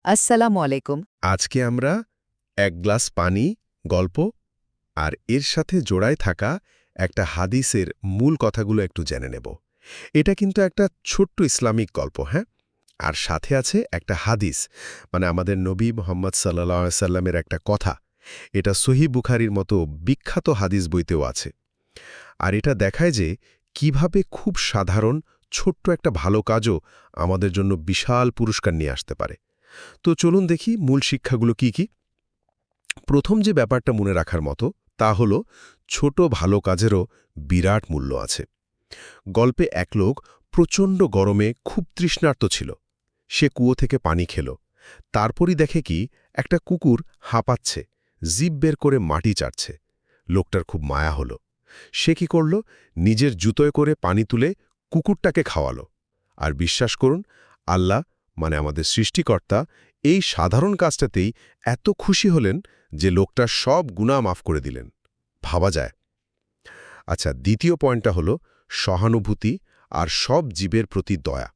আসসালামু আলাইকুম। আজকে আমরা এক গ্লাস পানি গল্প আর এর সাথে জোড়ায় থাকা একটা হাদিসের মূল কথাগুলো একটু জেনে নেব। এটা কিন্তু একটা ছোট্ট ইসলামিক গল্প, হ্যাঁ? আর সাথে আছে একটা হাদিস, মানে আমাদের নবী মোহাম্মদ সাল্লাল্লাহু আলাইহি সাল্লামের একটা কথা। এটা সহিহ বুখারীর মতো বিখ্যাত হাদিস বইতেও আছে। আর এটা দেখায় যে কিভাবে খুব সাধারণ ছোট্ট একটা ভালো কাজও আমাদের জন্য বিশাল পুরস্কার নিয়ে আসতে পারে। তো চলুন দেখি মূল শিক্ষাগুলো কি কি। প্রথম যে ব্যাপারটা মনে রাখার মতো তা হল ছোট ভালো কাজেরও বিরাট মূল্য আছে। গল্পে এক লোক প্রচণ্ড গরমে খুব তৃষ্ণার্ত ছিল। সে কুয়ো থেকে পানি খেল। তারপরই দেখে কি একটা কুকুর হাঁপাচ্ছে, জিভ বের করে মাটি চাটছে। লোকটার খুব মায়া হল। সে কি করল? নিজের জুতোয় করে পানি তুলে কুকুরটাকে খাওয়ালো। আর বিশ্বাস করুন, আল্লাহ মানে আমাদের সৃষ্টিকর্তা এই সাধারণ কাজটাতেই এত খুশি হলেন যে লোকটার সব গুনাহ মাফ করে দিলেন। ভাবা যায়। আচ্ছা, দ্বিতীয় পয়েন্টটা হলো সহানুভূতি আর সব জীবের প্রতি দয়া।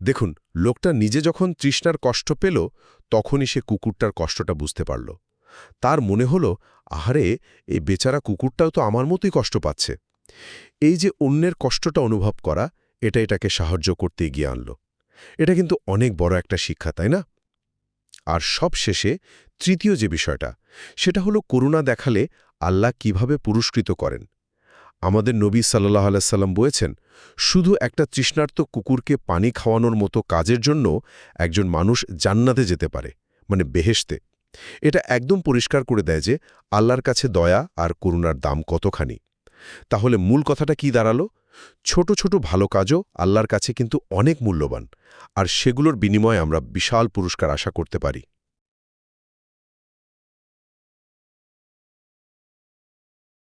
দেখুন, লোকটা নিজে যখন তৃষ্ণার কষ্ট পেল, তখনই সে কুকুরটার কষ্টটা বুঝতে পারল। তার মনে হলো, আহারে, এই বেচারা কুকুরটাও তো আমার মতোই কষ্ট পাচ্ছে। এই যে অন্যের কষ্টটা অনুভব করা, এটাকে সাহায্য করতে এগিয়ে আনল। এটা কিন্তু অনেক বড় একটা শিক্ষা, তাই না? আর সব শেষে তৃতীয় যে বিষয়টা, সেটা হলো করুণা দেখালে আল্লাহ কিভাবে পুরস্কৃত করেন। আমাদের নবী সাল্লাল্লাহু আলাইহি সাল্লাম বলেছেন, শুধু একটা তৃষ্ণার্ত কুকুরকে পানি খাওয়ানোর মতো কাজের জন্য একজন মানুষ জান্নাতে যেতে পারে, মানে বেহেশতে। এটা একদম পরিষ্কার করে দেয় যে আল্লাহর কাছে দয়া আর করুণার দাম কতখানি। তাহলে মূল কথাটা কি দাঁড়ালো? ছোট ছোট ভালো কাজও আল্লাহর কাছে কিন্তু অনেক মূল্যবান, আর সেগুলোর বিনিময়ে আমরা বিশাল পুরস্কার আশা করতে পারি।